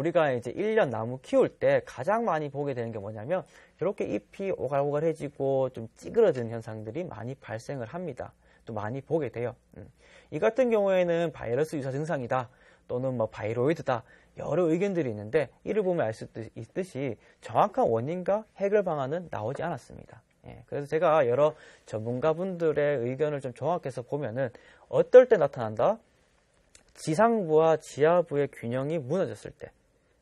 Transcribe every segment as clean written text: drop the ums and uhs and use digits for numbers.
우리가 이제 1년 나무 키울 때 가장 많이 보게 되는 게 뭐냐면 이렇게 잎이 오갈오갈해지고 좀 찌그러지는 현상들이 많이 발생을 합니다. 또 많이 보게 돼요. 이 같은 경우에는 바이러스 유사 증상이다 또는 뭐 바이로이드다 여러 의견들이 있는데 이를 보면 알 수 있듯이 정확한 원인과 해결 방안은 나오지 않았습니다. 그래서 제가 여러 전문가분들의 의견을 좀 종합해서 보면은 어떨 때 나타난다? 지상부와 지하부의 균형이 무너졌을 때,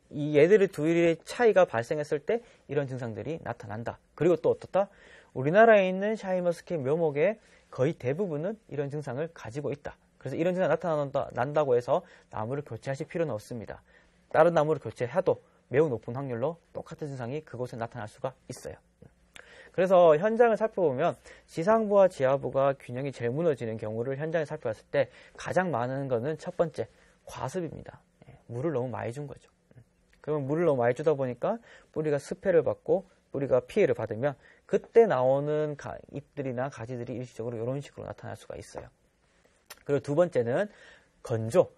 이 얘들의 둘의 차이가 발생했을 때 이런 증상들이 나타난다. 그리고 또 어떻다? 우리나라에 있는 샤인머스켓 묘목의 거의 대부분은 이런 증상을 가지고 있다. 그래서 이런 증상이 나타난다고 해서 나무를 교체하실 필요는 없습니다. 다른 나무를 교체해도 매우 높은 확률로 똑같은 증상이 그곳에 나타날 수가 있어요. 그래서 현장을 살펴보면 지상부와 지하부가 균형이 제일 무너지는 경우를 현장에 살펴봤을 때 가장 많은 거는 첫 번째, 과습입니다. 물을 너무 많이 준 거죠. 그러면 물을 너무 많이 주다 보니까 뿌리가 습해를 받고 뿌리가 피해를 받으면 그때 나오는 잎들이나 가지들이 일시적으로 이런 식으로 나타날 수가 있어요. 그리고 두 번째는 건조.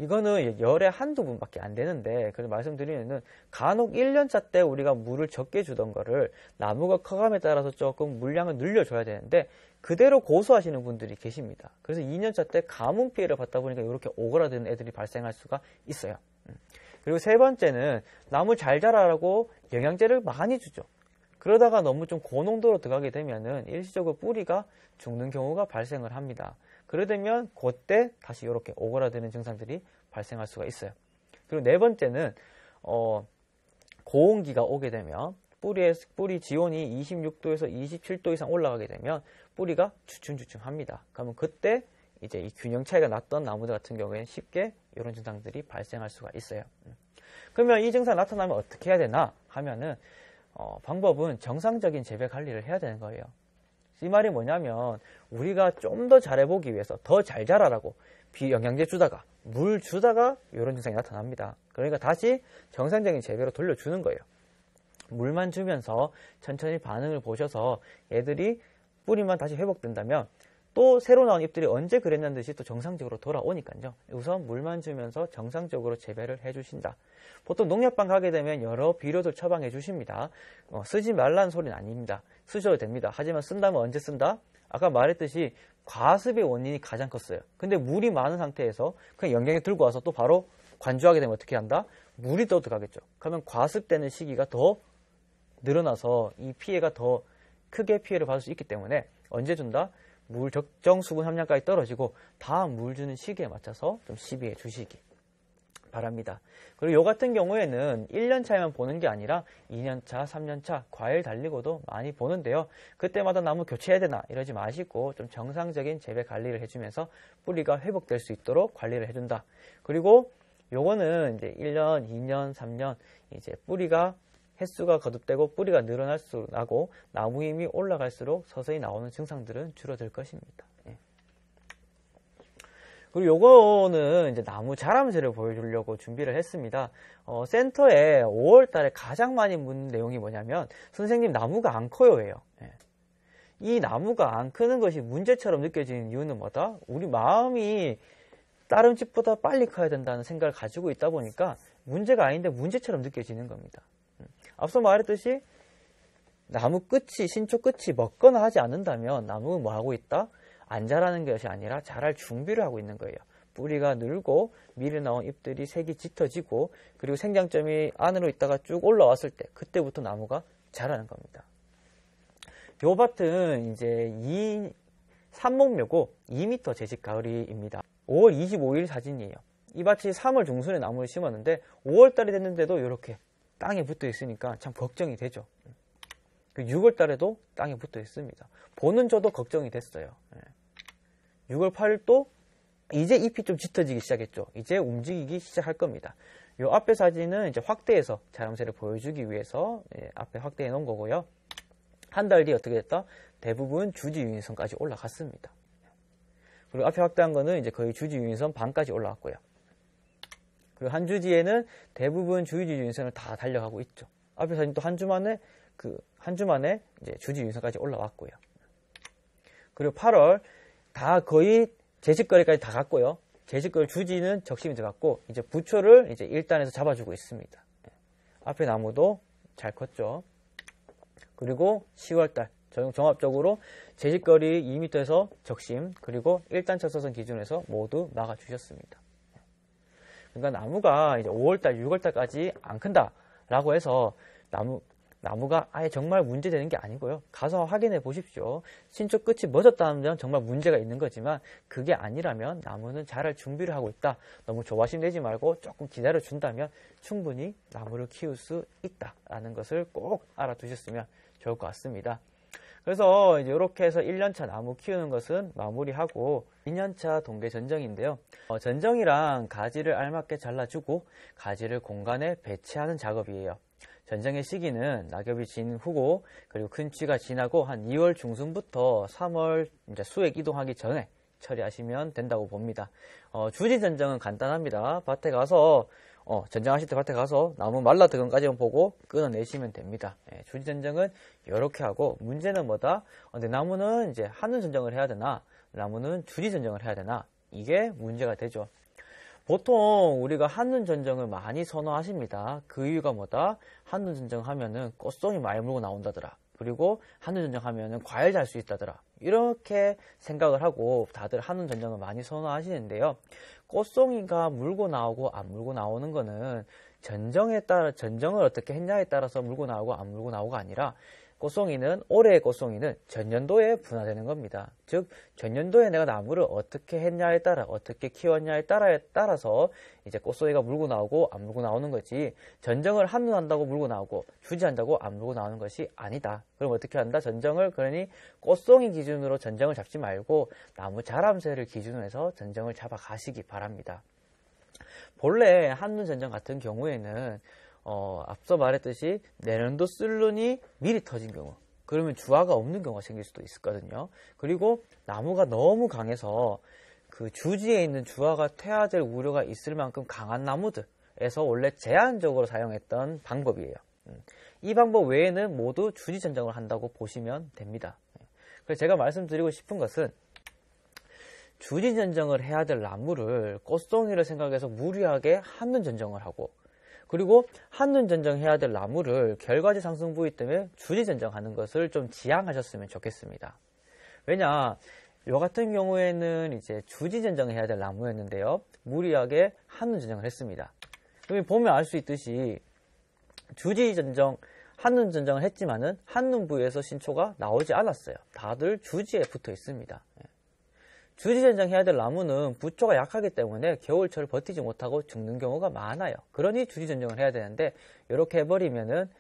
이거는 열에 한두 분밖에 안 되는데, 그래서 말씀드리면은 간혹 1년차 때 우리가 물을 적게 주던 거를 나무가 커감에 따라서 조금 물량을 늘려줘야 되는데 그대로 고수하시는 분들이 계십니다. 그래서 2년차 때 가뭄 피해를 받다 보니까 이렇게 오그라드는 애들이 발생할 수가 있어요. 그리고 세 번째는 나무 잘 자라라고 영양제를 많이 주죠. 그러다가 너무 좀 고농도로 들어가게 되면은 일시적으로 뿌리가 죽는 경우가 발생을 합니다. 그러되면 그때 다시 이렇게 오그라드는 증상들이 발생할 수가 있어요. 그리고 네 번째는 고온기가 오게 되면 뿌리 지온이 26도에서 27도 이상 올라가게 되면 뿌리가 주춤주춤합니다. 그러면 그때 이제 이 균형 차이가 났던 나무들 같은 경우에는 쉽게 이런 증상들이 발생할 수가 있어요. 그러면 이 증상 나타나면 어떻게 해야 되나 하면은 방법은 정상적인 재배 관리를 해야 되는 거예요. 이 말이 뭐냐면 우리가 좀 더 잘해보기 위해서 더 잘 자라라고 비영양제 주다가 물 주다가 이런 증상이 나타납니다. 그러니까 다시 정상적인 재배로 돌려주는 거예요. 물만 주면서 천천히 반응을 보셔서 얘들이 뿌리만 다시 회복된다면 또 새로 나온 잎들이 언제 그랬냐는 듯이 또 정상적으로 돌아오니까요. 우선 물만 주면서 정상적으로 재배를 해주신다. 보통 농약방 가게 되면 여러 비료들 처방해 주십니다. 쓰지 말라는 소리는 아닙니다. 쓰셔도 됩니다. 하지만 쓴다면 언제 쓴다? 아까 말했듯이 과습의 원인이 가장 컸어요. 근데 물이 많은 상태에서 그냥 영양제 들고 와서 또 바로 관주하게 되면 어떻게 한다? 물이 더 들어가겠죠. 그러면 과습되는 시기가 더 늘어나서 이 피해가 더 크게 피해를 받을 수 있기 때문에 언제 준다? 물 적정 수분 함량까지 떨어지고 다음 물 주는 시기에 맞춰서 좀 시비해 주시기 바랍니다. 그리고 요 같은 경우에는 1년 차에만 보는 게 아니라 2년 차, 3년 차 과일 달리고도 많이 보는데요. 그때마다 나무 교체해야 되나 이러지 마시고 좀 정상적인 재배 관리를 해주면서 뿌리가 회복될 수 있도록 관리를 해준다. 그리고 요거는 이제 1년, 2년, 3년 이제 뿌리가 횟수가 거듭되고 뿌리가 늘어날수록 나고 나무 힘이 올라갈수록 서서히 나오는 증상들은 줄어들 것입니다. 그리고 요거는 이제 나무 자람쇠를 보여주려고 준비를 했습니다. 센터에 5월 달에 가장 많이 묻는 내용이 뭐냐면 선생님 나무가 안 커요 예요. 이 나무가 안 크는 것이 문제처럼 느껴지는 이유는 뭐다? 우리 마음이 다른 집보다 빨리 커야 된다는 생각을 가지고 있다 보니까 문제가 아닌데 문제처럼 느껴지는 겁니다. 앞서 말했듯이 나무 끝이, 신초 끝이 먹거나 하지 않는다면 나무는 뭐 하고 있다? 안 자라는 것이 아니라 자랄 준비를 하고 있는 거예요. 뿌리가 늘고 미리 나온 잎들이 색이 짙어지고 그리고 생장점이 안으로 있다가 쭉 올라왔을 때 그때부터 나무가 자라는 겁니다. 요 밭은 이제 삼목묘고 2m 재직 가을이입니다. 5월 25일 사진이에요. 이 밭이 3월 중순에 나무를 심었는데 5월 달이 됐는데도 이렇게 땅에 붙어 있으니까 참 걱정이 되죠. 6월 달에도 땅에 붙어 있습니다. 보는 저도 걱정이 됐어요. 6월 8일도 이제 잎이 좀 짙어지기 시작했죠. 이제 움직이기 시작할 겁니다. 요 앞에 사진은 이제 확대해서 자람쇠를 보여주기 위해서 앞에 확대해 놓은 거고요. 한 달 뒤에 어떻게 됐다? 대부분 주지 유인선까지 올라갔습니다. 그리고 앞에 확대한 거는 이제 거의 주지 유인선 반까지 올라왔고요. 그리고 한 주지에는 대부분 주지 유인선을 다 달려가고 있죠. 앞에 사진 또 한 주 만에 이제 주지 유인선까지 올라왔고요. 그리고 8월 다 거의 재직거래까지 다 갔고요. 제식걸 주지는 적심이 들어갔고 이제 부초를 이제 1단에서 잡아주고 있습니다. 앞에 나무도 잘 컸죠. 그리고 10월달 종합적으로 제식거리 2m에서 적심 그리고 1단 쳤서선 기준에서 모두 막아주셨습니다. 그러니까 나무가 이제 5월달, 6월달까지 안 큰다라고 해서 나무가 아예 정말 문제되는 게 아니고요. 가서 확인해 보십시오. 신초 끝이 멎었다면 정말 문제가 있는 거지만 그게 아니라면 나무는 자랄 준비를 하고 있다. 너무 조바심 내지 말고 조금 기다려 준다면 충분히 나무를 키울 수 있다라는 것을 꼭 알아두셨으면 좋을 것 같습니다. 그래서 이제 이렇게 해서 1년차 나무 키우는 것은 마무리하고 2년차 동계 전정인데요. 전정이랑 가지를 알맞게 잘라주고 가지를 공간에 배치하는 작업이에요. 전정의 시기는 낙엽이 진 후고 그리고 큰쥐가 지나고 한 2월 중순부터 3월 이제 수액 이동하기 전에 처리하시면 된다고 봅니다. 주지 전정은 간단합니다. 밭에 가서 전정하실 때 밭에 가서 나무 말라든 것까지만 보고 끊어내시면 됩니다. 주지 전정은 이렇게 하고 문제는 뭐다? 근데 나무는 이제 한눈 전정을 해야 되나? 나무는 주지 전정을 해야 되나? 이게 문제가 되죠. 보통 우리가 한눈 전정을 많이 선호하십니다. 그 이유가 뭐다? 한눈 전정하면은 꽃송이 많이 물고 나온다더라. 그리고 한눈 전정하면은 과일 잘 수 있다더라. 이렇게 생각을 하고 다들 한눈 전정을 많이 선호하시는데요. 꽃송이가 물고 나오고 안 물고 나오는 거는 전정에 따라 전정을 어떻게 했냐에 따라서 물고 나오고 안 물고 나오고가 아니라 꽃송이는 올해의 꽃송이는 전년도에 분화되는 겁니다. 즉 전년도에 내가 나무를 어떻게 했냐에 따라 어떻게 키웠냐에 따라서 이제 꽃송이가 물고 나오고 안 물고 나오는 거지 전정을 한눈 한다고 물고 나오고 주지한다고 안 물고 나오는 것이 아니다. 그럼 어떻게 한다? 전정을 그러니 꽃송이 기준으로 전정을 잡지 말고 나무 자람새를 기준으로 해서 전정을 잡아 가시기 바랍니다. 본래 한눈 전정 같은 경우에는 앞서 말했듯이 내년도 쓸 눈이 미리 터진 경우 그러면 주화가 없는 경우가 생길 수도 있거든요. 그리고 나무가 너무 강해서 그 주지에 있는 주화가 퇴화될 우려가 있을 만큼 강한 나무들에서 원래 제한적으로 사용했던 방법이에요. 이 방법 외에는 모두 주지 전정을 한다고 보시면 됩니다. 그래서 제가 말씀드리고 싶은 것은 주지 전정을 해야 될 나무를 꽃송이를 생각해서 무리하게 한눈 전정을 하고 그리고 한눈 전정해야 될 나무를 결과지 상승 부위 때문에 주지 전정하는 것을 좀 지양하셨으면 좋겠습니다. 왜냐, 요 같은 경우에는 이제 주지 전정해야 될 나무였는데요. 무리하게 한눈 전정을 했습니다. 그럼 보면 알 수 있듯이 주지 전정, 한눈 전정을 했지만은 한눈 부위에서 신초가 나오지 않았어요. 다들 주지에 붙어 있습니다. 주지 전정해야 될 나무는 부초가 약하기 때문에 겨울철을 버티지 못하고 죽는 경우가 많아요. 그러니 주지 전정을 해야 되는데 이렇게 해버리면은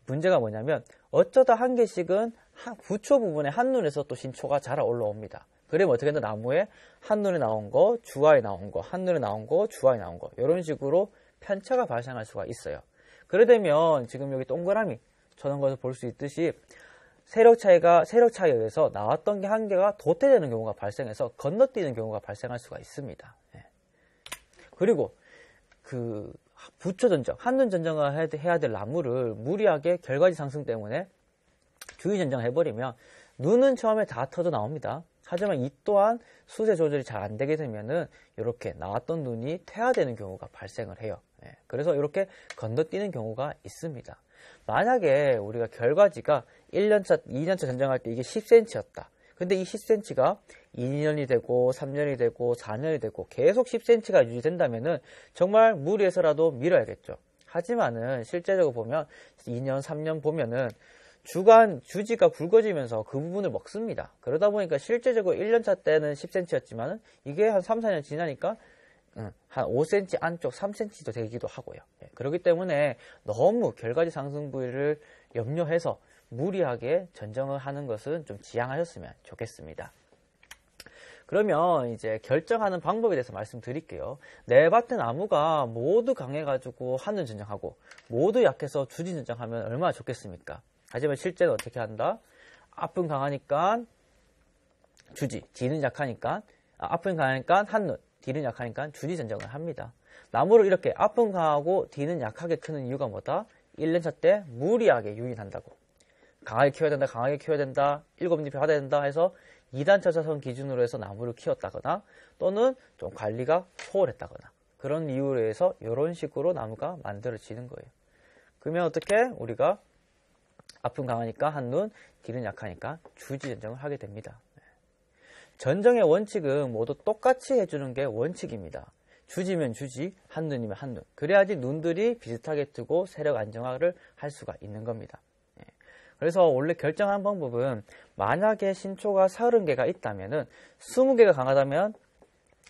문제가 뭐냐면 어쩌다 한 개씩은 부초 부분에 한눈에서 또 신초가 자라 올라옵니다. 그러면 어떻게 된다? 나무에 한눈에 나온 거, 주화에 나온 거, 한눈에 나온 거, 주화에 나온 거 이런 식으로 편차가 발생할 수가 있어요. 그래 되면 지금 여기 동그라미 쳐놓은 것을 볼 수 있듯이 세력 차이에 의해서 나왔던 게 한 개가 도태되는 경우가 발생해서 건너뛰는 경우가 발생할 수가 있습니다. 그리고 그 부초 전정, 한눈 전정을 해야 될 나무를 무리하게 결과지 상승 때문에 주의 전정을 해버리면 눈은 처음에 다 터져 나옵니다. 하지만 이 또한 수세 조절이 잘 안 되게 되면은 이렇게 나왔던 눈이 퇴화되는 경우가 발생을 해요. 그래서 이렇게 건너뛰는 경우가 있습니다. 만약에 우리가 결과지가 1년차, 2년차 전정할 때 이게 10cm였다. 근데 이 10cm가 2년이 되고 3년이 되고 4년이 되고 계속 10cm가 유지된다면은 정말 무리해서라도 밀어야겠죠. 하지만은 실제적으로 보면 2년, 3년 보면은 주지가 굵어지면서 그 부분을 먹습니다. 그러다 보니까 실제적으로 1년차 때는 10cm였지만은 이게 한 3, 4년 지나니까 한 5cm 안쪽 3cm도 되기도 하고요. 그렇기 때문에 너무 결과지 상승 부위를 염려해서 무리하게 전정을 하는 것은 좀 지양하셨으면 좋겠습니다. 그러면 이제 결정하는 방법에 대해서 말씀드릴게요. 내 밭의 나무가 모두 강해가지고 한눈 전정하고 모두 약해서 주지 전정하면 얼마나 좋겠습니까? 하지만 실제는 어떻게 한다? 앞은 강하니까 주지, 뒤는 약하니까 앞은 강하니까 한눈, 뒤는 약하니까 주지 전정을 합니다. 나무를 이렇게 앞은 강하고 뒤는 약하게 크는 이유가 뭐다? 1년차 때 무리하게 유인한다고. 강하게 키워야 된다, 강하게 키워야 된다, 7잎이 받아야 된다 해서 2단차 자선 기준으로 해서 나무를 키웠다거나 또는 좀 관리가 소홀했다거나 그런 이유로 해서 이런 식으로 나무가 만들어지는 거예요. 그러면 어떻게 우리가 앞은 강하니까 한눈, 뒤는 약하니까 주지 전정을 하게 됩니다. 전정의 원칙은 모두 똑같이 해주는 게 원칙입니다. 주지면 주지, 한눈이면 한눈. 그래야지 눈들이 비슷하게 뜨고 세력 안정화를 할 수가 있는 겁니다. 그래서 원래 결정한 방법은 만약에 신초가 30개가 있다면은 20개가 강하다면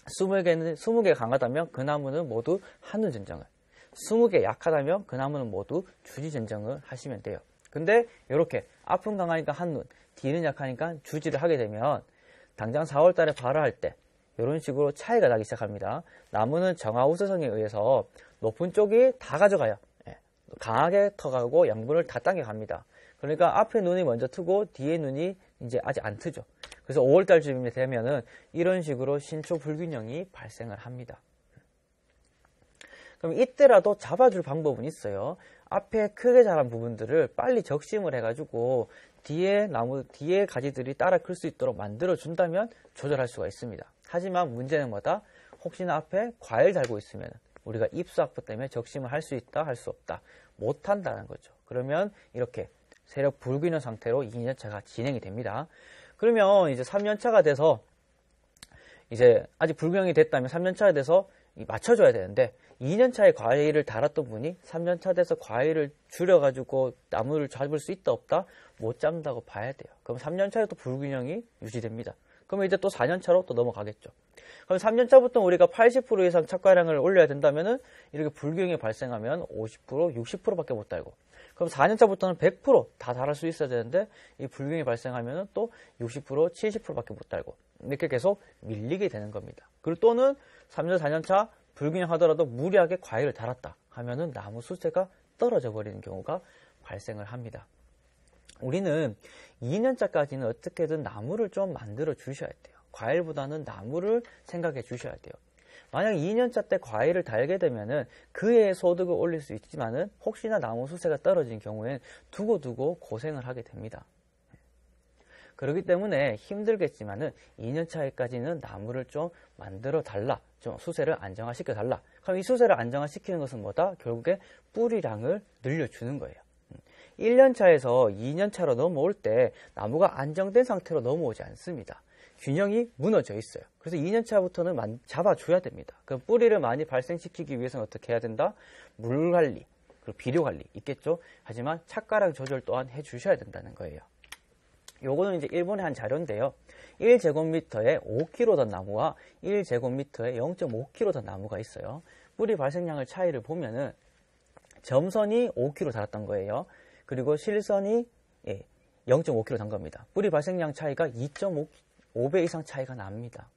20개가 강하다면 그 나무는 모두 한눈 전정을, 20개 약하다면 그 나무는 모두 주지 전정을 하시면 돼요. 근데 이렇게 앞은 강하니까 한눈, 뒤는 약하니까 주지를 하게 되면 당장 4월 달에 발화할 때 이런 식으로 차이가 나기 시작합니다. 나무는 정화우수성에 의해서 높은 쪽이 다 가져가요. 강하게 터가고 양분을 다 당겨갑니다. 그러니까 앞에 눈이 먼저 트고 뒤에 눈이 이제 아직 안 트죠. 그래서 5월 달쯤이 되면은 이런 식으로 신초 불균형이 발생을 합니다. 그럼 이때라도 잡아줄 방법은 있어요. 앞에 크게 자란 부분들을 빨리 적심을 해가지고 뒤에 가지들이 따라 클 수 있도록 만들어준다면 조절할 수가 있습니다. 하지만 문제는 뭐다? 혹시나 앞에 과일 달고 있으면 우리가 입수학부 때문에 적심을 할 수 있다, 할 수 없다. 못한다는 거죠. 그러면 이렇게 세력 불균형 상태로 2년차가 진행이 됩니다. 그러면 이제 3년차가 돼서 이제 아직 불균형이 됐다면 3년차가 돼서 맞춰줘야 되는데 2년차에 과일을 달았던 분이 3년차 돼서 과일을 줄여가지고 나무를 잡을 수 있다 없다? 못 잡는다고 봐야 돼요. 그럼 3년차에도 불균형이 유지됩니다. 그러면 이제 또 4년차로 또 넘어가겠죠. 그럼 3년차부터 우리가 80% 이상 착과량을 올려야 된다면은 이렇게 불균형이 발생하면 50%, 60%밖에 못 달고, 그럼 4년차부터는 100% 다 달할 수 있어야 되는데 이 불균형이 발생하면은 또 60%, 70%밖에 못 달고 이렇게 계속 밀리게 되는 겁니다. 그리고 또는 3년, 4년차 불균형 하더라도 무리하게 과일을 달았다 하면은 나무 수세가 떨어져 버리는 경우가 발생을 합니다. 우리는 2년차까지는 어떻게든 나무를 좀 만들어 주셔야 돼요. 과일보다는 나무를 생각해 주셔야 돼요. 만약 2년차 때 과일을 달게 되면은 그의 소득을 올릴 수 있지만은 혹시나 나무 수세가 떨어진 경우엔 두고두고 고생을 하게 됩니다. 그렇기 때문에 힘들겠지만은 2년차에까지는 나무를 좀 만들어 달라, 좀 수세를 안정화시켜 달라. 그럼 이 수세를 안정화시키는 것은 뭐다? 결국에 뿌리량을 늘려주는 거예요. 1년차에서 2년차로 넘어올 때 나무가 안정된 상태로 넘어오지 않습니다. 균형이 무너져 있어요. 그래서 2년차부터는 잡아줘야 됩니다. 그럼 뿌리를 많이 발생시키기 위해서는 어떻게 해야 된다? 물 관리, 그리고 비료 관리 있겠죠? 하지만 착과량 조절 또한 해주셔야 된다는 거예요. 요거는 이제 일본의 한 자료인데요. 1제곱미터에 5kg 던 나무와 1제곱미터에 0.5kg 던 나무가 있어요. 뿌리 발생량을 차이를 보면은 점선이 5kg 달았던 거예요. 그리고 실선이 0.5kg 단 겁니다. 뿌리 발생량 차이가 2.5배 이상 차이가 납니다.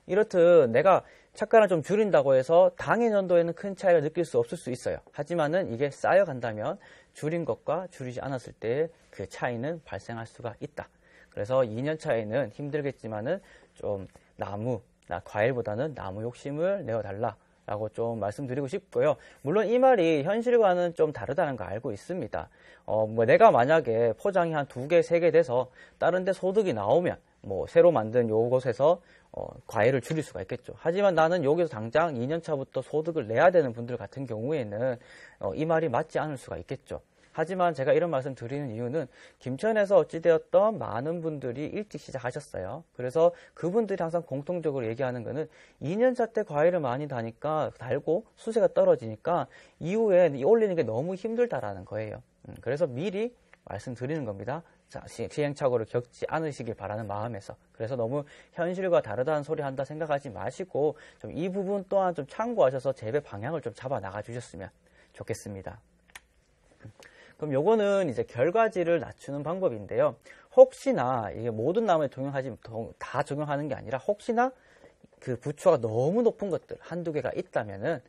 이렇듯 내가 착과를 좀 줄인다고 해서 당해 년도에는 큰 차이가 느낄 수 없을 수 있어요. 하지만은 이게 쌓여간다면 줄인 것과 줄이지 않았을 때 그 차이는 발생할 수가 있다. 그래서 2년 차에는 힘들겠지만은 좀 과일보다는 나무 욕심을 내어달라 라고 좀 말씀드리고 싶고요. 물론 이 말이 현실과는 좀 다르다는 거 알고 있습니다. 내가 만약에 포장이 한 2개, 3개 돼서 다른 데 소득이 나오면 새로 만든 요것에서 과일을 줄일 수가 있겠죠. 하지만 나는 여기서 당장 2년차부터 소득을 내야 되는 분들 같은 경우에는 이 말이 맞지 않을 수가 있겠죠. 하지만 제가 이런 말씀 드리는 이유는 김천에서 어찌되었던 많은 분들이 일찍 시작하셨어요. 그래서 그분들이 항상 공통적으로 얘기하는 거는 2년차 때 과일을 많이 달고 수세가 떨어지니까 이후에 올리는 게 너무 힘들다라는 거예요. 그래서 미리 말씀드리는 겁니다. 자, 시행착오를 겪지 않으시길 바라는 마음에서. 그래서 너무 현실과 다르다는 소리 한다 생각하지 마시고 좀 이 부분 또한 좀 참고하셔서 재배 방향을 좀 잡아 나가 주셨으면 좋겠습니다. 그럼 요거는 이제 결과지를 낮추는 방법인데요. 혹시나 이게 모든 나무에 다 적용하는 게 아니라 혹시나 그 부추가 너무 높은 것들 한두 개가 있다면은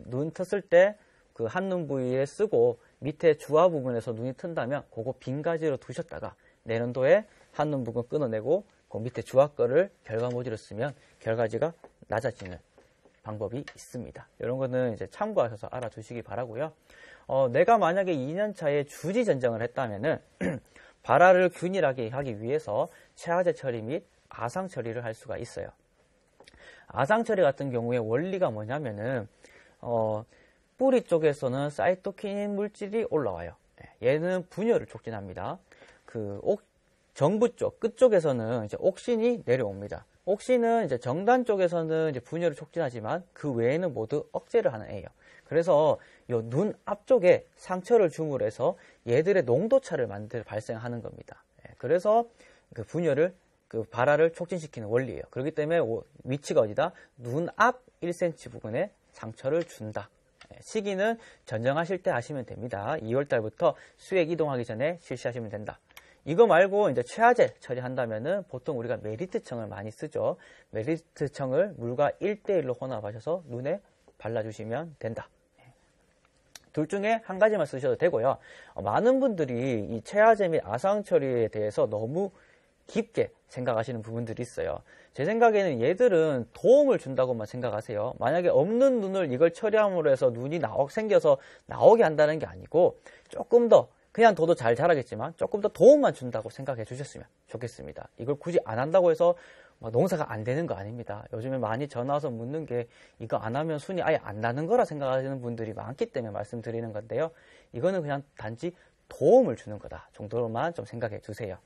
눈 텄을 때 그 한눈 부위에 쓰고 밑에 주화 부분에서 눈이 튼다면 그거 빈 가지로 두셨다가 내년도에 한눈 부분 끊어내고 그 밑에 주화 거를 결과모지로 쓰면 결과지가 낮아지는 방법이 있습니다. 이런 거는 이제 참고하셔서 알아두시기 바라고요. 내가 만약에 2년 차에 주지 전정을 했다면은 발화를 균일하게 하기 위해서 체화제 처리 및 아상 처리를 할 수가 있어요. 아상 처리 같은 경우에 원리가 뭐냐면은 뿌리 쪽에서는 사이토키닌 물질이 올라와요. 얘는 분열을 촉진합니다. 정부 쪽 끝쪽에서는 이제 옥신이 내려옵니다. 옥신은 이제 정단 쪽에서는 이제 분열을 촉진하지만 그 외에는 모두 억제를 하는 애예요. 그래서 요 눈 앞쪽에 상처를 줌으로 해서 얘들의 농도 차를 발생하는 겁니다. 그래서 그 분열을 발화를 촉진시키는 원리예요. 그렇기 때문에 위치가 어디다? 눈 앞 1cm 부근에 상처를 준다. 시기는 전정하실 때 하시면 됩니다. 2월 달부터 수액 이동하기 전에 실시하시면 된다. 이거 말고 이제 체화제 처리한다면은 보통 우리가 메리트청을 많이 쓰죠. 메리트청을 물과 1대1로 혼합하셔서 눈에 발라주시면 된다. 둘 중에 한 가지만 쓰셔도 되고요. 많은 분들이 이 체화제 및 아상 처리에 대해서 너무 깊게 생각하시는 부분들이 있어요. 제 생각에는 얘들은 도움을 준다고만 생각하세요. 만약에 없는 눈을 이걸 처리함으로 해서 눈이 생겨서 나오게 한다는 게 아니고 조금 더 그냥 둬도 잘 자라겠지만 조금 더 도움만 준다고 생각해 주셨으면 좋겠습니다. 이걸 굳이 안 한다고 해서 농사가 안 되는 거 아닙니다. 요즘에 많이 전화 와서 묻는 게 이거 안 하면 순이 아예 안 나는 거라 생각하시는 분들이 많기 때문에 말씀드리는 건데요. 이거는 그냥 단지 도움을 주는 거다 정도로만 좀 생각해 주세요.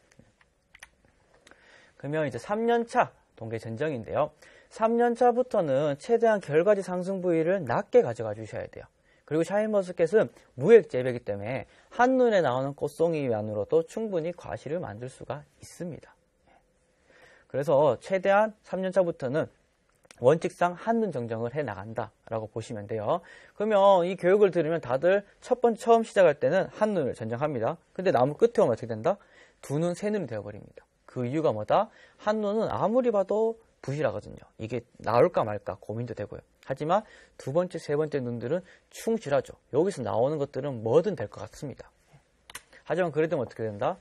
그러면 이제 3년차 동계 전정인데요. 3년차부터는 최대한 결과지 상승 부위를 낮게 가져가 주셔야 돼요. 그리고 샤인머스켓은 무액 재배이기 때문에 한눈에 나오는 꽃송이만으로도 충분히 과실을 만들 수가 있습니다. 그래서 최대한 3년차부터는 원칙상 한눈 정정을 해 나간다라고 보시면 돼요. 그러면 이 교육을 들으면 다들 처음 시작할 때는 한눈을 전정합니다. 근데 나무 끝에 오면 어떻게 된다? 두 눈, 세 눈이 되어버립니다. 그 이유가 뭐다? 한눈은 아무리 봐도 부실하거든요. 이게 나올까 말까 고민도 되고요. 하지만 두 번째, 세 번째 눈들은 충실하죠. 여기서 나오는 것들은 뭐든 될 것 같습니다. 하지만 그래도 어떻게 된다?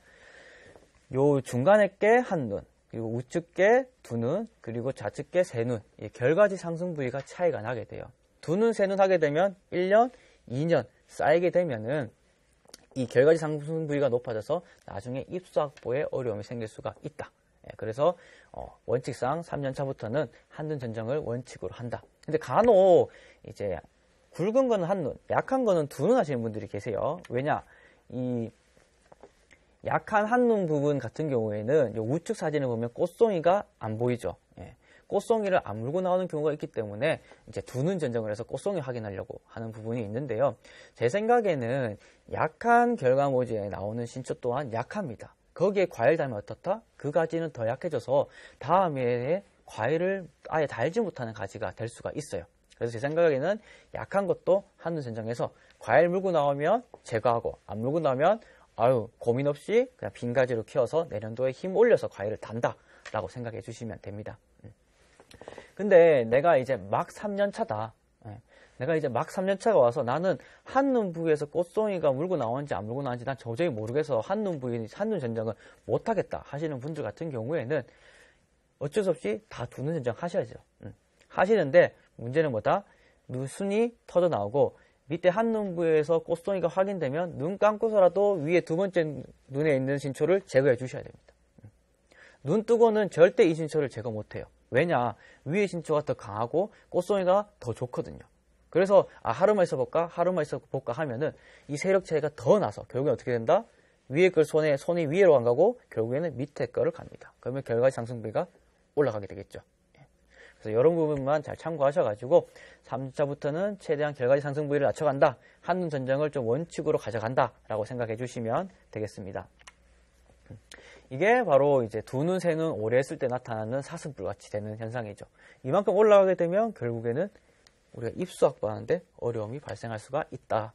요 중간에 게 한눈, 그리고 우측 게 두 눈, 그리고 좌측 게 세 눈. 결과지 상승 부위가 차이가 나게 돼요. 두 눈, 세 눈 하게 되면 1년, 2년 쌓이게 되면은 이 결과지 상승 부위가 높아져서 나중에 입수 확보에 어려움이 생길 수가 있다. 그래서 원칙상 3년차부터는 한눈 전정을 원칙으로 한다. 근데 간혹 이제 굵은 거는 한눈, 약한 거는 두 눈 하시는 분들이 계세요. 왜냐? 이 약한 한눈 부분 같은 경우에는 우측 사진을 보면 꽃송이가 안 보이죠. 꽃송이를 안 물고 나오는 경우가 있기 때문에 이제 두 눈 전정을 해서 꽃송이 확인하려고 하는 부분이 있는데요. 제 생각에는 약한 결과모지에 나오는 신초 또한 약합니다. 거기에 과일 달면 어떻다? 그 가지는 더 약해져서 다음에 과일을 아예 달지 못하는 가지가 될 수가 있어요. 그래서 제 생각에는 약한 것도 한눈 전정해서 과일 물고 나오면 제거하고 안 물고 나오면 고민 없이 그냥 빈 가지로 키워서 내년도에 힘 올려서 과일을 단다 라고 생각해 주시면 됩니다. 근데 내가 이제 막 3년 차다. 내가 이제 막 3년 차가 와서 나는 한눈 부위에서 꽃송이가 물고 나오는지 안 물고 나오는지 난 도저히 모르겠어. 한눈 전정을 못하겠다 하시는 분들 같은 경우에는 어쩔 수 없이 다 두 눈 전정 하셔야죠. 하시는데 문제는 뭐다? 눈순이 터져 나오고 밑에 한눈 부위에서 꽃송이가 확인되면 눈 감고서라도 위에 두 번째 눈에 있는 신초를 제거해 주셔야 됩니다. 눈 뜨고는 절대 이 신초를 제거 못해요. 왜냐? 위에 신초가 더 강하고 꽃송이가 더 좋거든요. 그래서 하루만 있어볼까? 하루만 있어볼까? 하면은 이 세력 차이가 더 나서 결국엔 어떻게 된다? 위에 걸 손이 위로 안 가고 결국에는 밑에 거를 갑니다. 그러면 결과지 상승 부위가 올라가게 되겠죠. 그래서 이런 부분만 잘 참고하셔가지고 3주차부터는 최대한 결과지 상승 부위를 낮춰간다. 한눈 전정을 좀 원칙으로 가져간다 라고 생각해 주시면 되겠습니다. 이게 바로 이제 두 눈, 세 눈 오래 했을 때 나타나는 사슴뿔 같이 되는 현상이죠. 이만큼 올라가게 되면 결국에는 우리가 입수 확보하는데 어려움이 발생할 수가 있다